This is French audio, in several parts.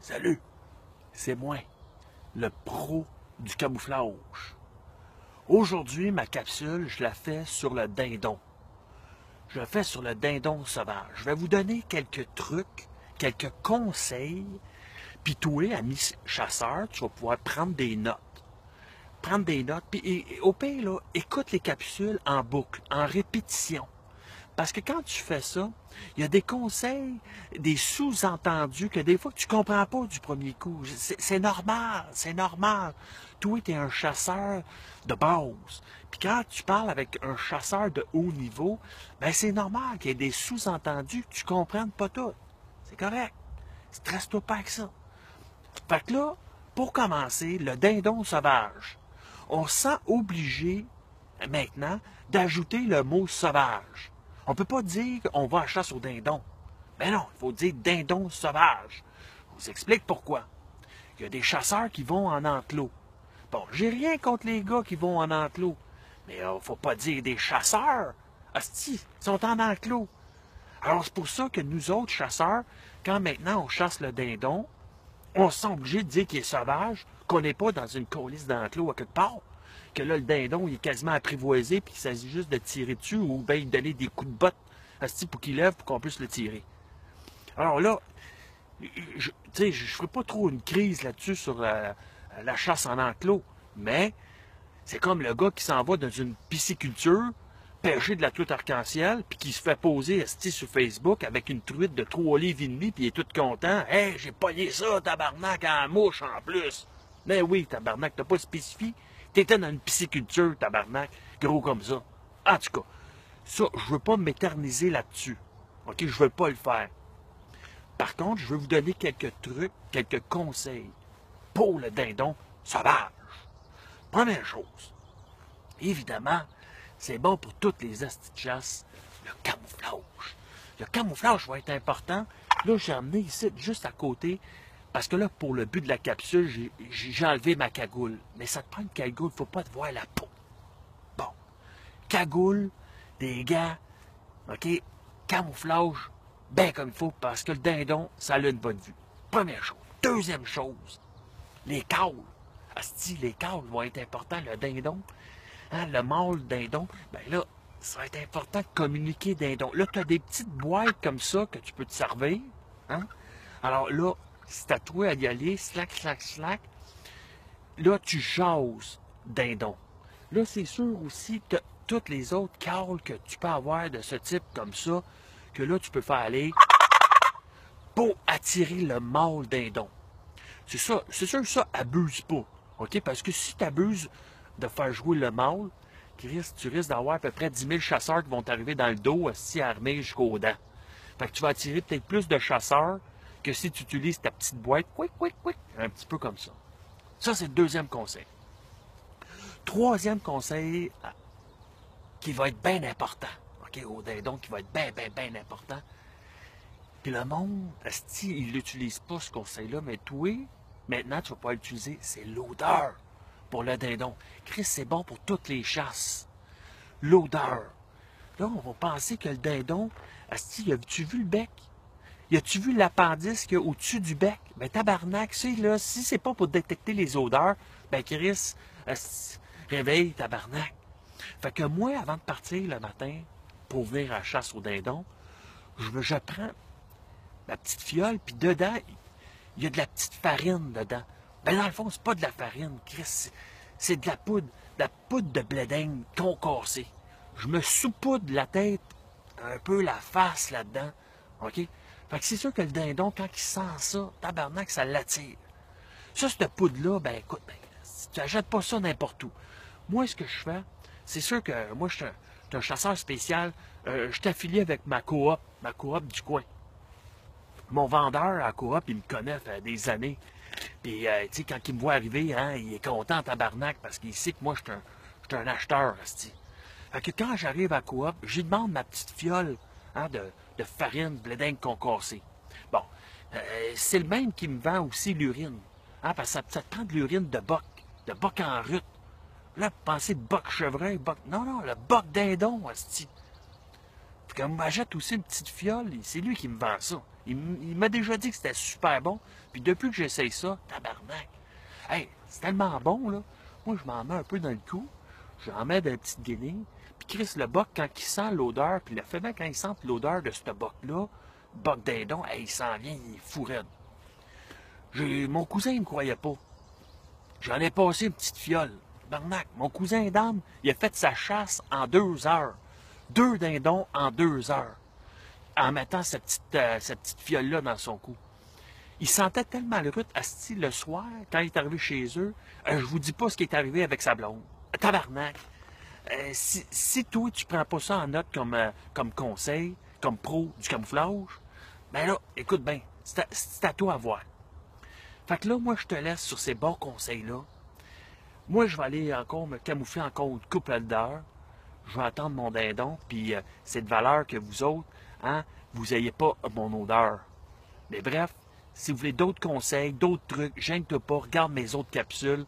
Salut, c'est moi, le pro du camouflage. Aujourd'hui, ma capsule, je la fais sur le dindon. Je la fais sur le dindon sauvage. Je vais vous donner quelques trucs, quelques conseils, puis toi, ami chasseur, tu vas pouvoir prendre des notes. Prendre des notes, puis au pire, là, écoute les capsules en boucle, en répétition. Parce que quand tu fais ça, il y a des conseils, des sous-entendus que des fois tu comprends pas du premier coup. C'est normal, c'est normal. Toi, tu es un chasseur de base. Puis quand tu parles avec un chasseur de haut niveau, ben c'est normal qu'il y ait des sous-entendus que tu comprennes pas tout. C'est correct. Stresse-toi pas avec ça. Fait que là, pour commencer, le dindon sauvage, on se sent obligé maintenant d'ajouter le mot sauvage. On ne peut pas dire qu'on va à la chasse au dindon. Mais non, il faut dire dindon sauvage. Je vous explique pourquoi. Il y a des chasseurs qui vont en enclos. Bon, j'ai rien contre les gars qui vont en enclos. Mais il ne faut pas dire des chasseurs. Asti, ils sont en enclos. Alors c'est pour ça que nous autres chasseurs, quand maintenant on chasse le dindon, on se sent obligé de dire qu'il est sauvage, qu'on n'est pas dans une coulisse d'enclos à quelque part, que là, le dindon, il est quasiment apprivoisé, puis qu'il s'agit juste de tirer dessus, ou bien de donner des coups de botte pour qu'il lève, pour qu'on puisse le tirer. Alors là, je ne ferai pas trop une crise là-dessus sur la chasse en enclos, mais c'est comme le gars qui s'en va dans une pisciculture, pêcher de la truite arc-en-ciel, puis qui se fait poser sur Facebook avec une truite de 3 livres et demi, puis il est tout content. « Hey, j'ai pogné ça, tabarnak, en mouche en plus! » Mais oui, tabarnak, t'as pas spécifié. T'étais dans une pisciculture, tabarnak, gros comme ça. En tout cas, ça, je veux pas m'éterniser là-dessus. OK, je veux pas le faire. Par contre, je veux vous donner quelques trucs, quelques conseils pour le dindon sauvage. Première chose, évidemment, c'est bon pour toutes les astis de chasse, le camouflage. Le camouflage va être important. Là, j'ai amené ici, juste à côté, parce que là, pour le but de la capsule, j'ai enlevé ma cagoule. Mais ça te prend une cagoule, il ne faut pas te voir la peau. Bon, cagoule, des gants, OK, camouflage, bien comme il faut, parce que le dindon, ça a une bonne vue. Première chose. Deuxième chose, les caules. Asti, les caules vont être importants, le dindon. Hein, le mâle dindon, ben là, ça va être important de communiquer dindon. Là, tu as des petites boîtes comme ça que tu peux te servir. Hein? Alors là, c'est à toi à y aller, slack, slack, slack. Là, tu jases dindon. Là, c'est sûr aussi que toutes les autres caules que tu peux avoir de ce type comme ça, que là, tu peux faire aller pour attirer le mâle dindon. C'est ça, c'est sûr que ça, abuse pas. OK? Parce que si tu abuses de faire jouer le mâle, tu risques d'avoir à peu près 10 000 chasseurs qui vont t'arriver dans le dos, assis armés jusqu'aux dents. Fait que tu vas attirer peut-être plus de chasseurs que si tu utilises ta petite boîte, quick, quick, quick, un petit peu comme ça. Ça, c'est le deuxième conseil. Troisième conseil qui va être bien important, OK, au dindon, qui va être bien, bien, bien important. Puis le monde, asti, il l'utilise pas, ce conseil-là, mais toi, maintenant, tu vas pouvoir l'utiliser, c'est l'odeur pour le dindon. Chris, c'est bon pour toutes les chasses. L'odeur. Là, on va penser que le dindon, asti, as-tu vu le bec? Y a-tu vu l'appendice qu'il y a au-dessus du bec? Ben tabarnak, c'est là, si c'est pas pour détecter les odeurs, ben Chris, réveille tabarnak. Fait que moi, avant de partir le matin pour venir à la chasse au dindon, je prends ma petite fiole, puis dedans, il y a de la petite farine dedans. Ben dans le fond, c'est pas de la farine, Chris, c'est de la poudre de blé d'Inde concassée. Je me saupoudre la tête, un peu la face là-dedans, OK? Fait que c'est sûr que le dindon, quand il sent ça, tabarnak, ça l'attire. Ça, cette poudre-là, ben écoute, ben, tu n'achètes pas ça n'importe où. Moi, ce que je fais, c'est sûr que moi, je suis un chasseur spécial. Je suis affilié avec ma coop du coin. Mon vendeur à la coop, il me connaît, ça fait des années. Puis, tu sais, quand il me voit arriver, hein, il est content, tabarnak, parce qu'il sait que moi, je suis un acheteur, asti. Fait que quand j'arrive à la coop, je lui demande ma petite fiole hein, de farine, blé d'Inde concassé. Bon, c'est le même qui me vend aussi l'urine. Hein, parce que ça te prend de l'urine de boc en rut. Là, pensez boc chevreuil, boc... Non, non, le boc dindon, asti. Puis quand m'achète aussi une petite fiole, c'est lui qui me vend ça. Il m'a déjà dit que c'était super bon. Puis depuis que j'essaye ça, tabarnak. Hey, c'est tellement bon, là. Moi, je m'en mets un peu dans le cou. J'en mets des petites guenilles. Puis Chris, le boc, quand il sent l'odeur, puis le fait bien quand il sent l'odeur de ce boc-là, boc dindon, hey, il s'en vient, il est fou raide. Mon cousin, il me croyait pas. J'en ai passé une petite fiole. Barnac, mon cousin d'âme, il a fait sa chasse en 2 heures. 2 dindons en 2 heures. En mettant cette petite fiole-là dans son cou. Il sentait tellement le rut, asti, le soir, quand il est arrivé chez eux, je vous dis pas ce qui est arrivé avec sa blonde. Tabarnak! Si toi, tu prends pas ça en note comme conseil, comme pro du camouflage, ben là, écoute bien, c'est à toi à voir. Fait que là, moi, je te laisse sur ces bons conseils-là. Moi, je vais aller encore me camoufler encore une couple d'heures. Je vais attendre mon dindon, puis c'est de valeur que vous autres, hein, vous n'ayez pas mon odeur. Mais bref, si vous voulez d'autres conseils, d'autres trucs, gêne-toi pas, regarde mes autres capsules,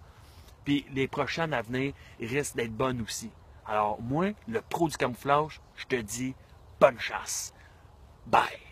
puis les prochaines à venir risquent d'être bonnes aussi. Alors moi, le pro du camouflage, je te dis bonne chasse. Bye!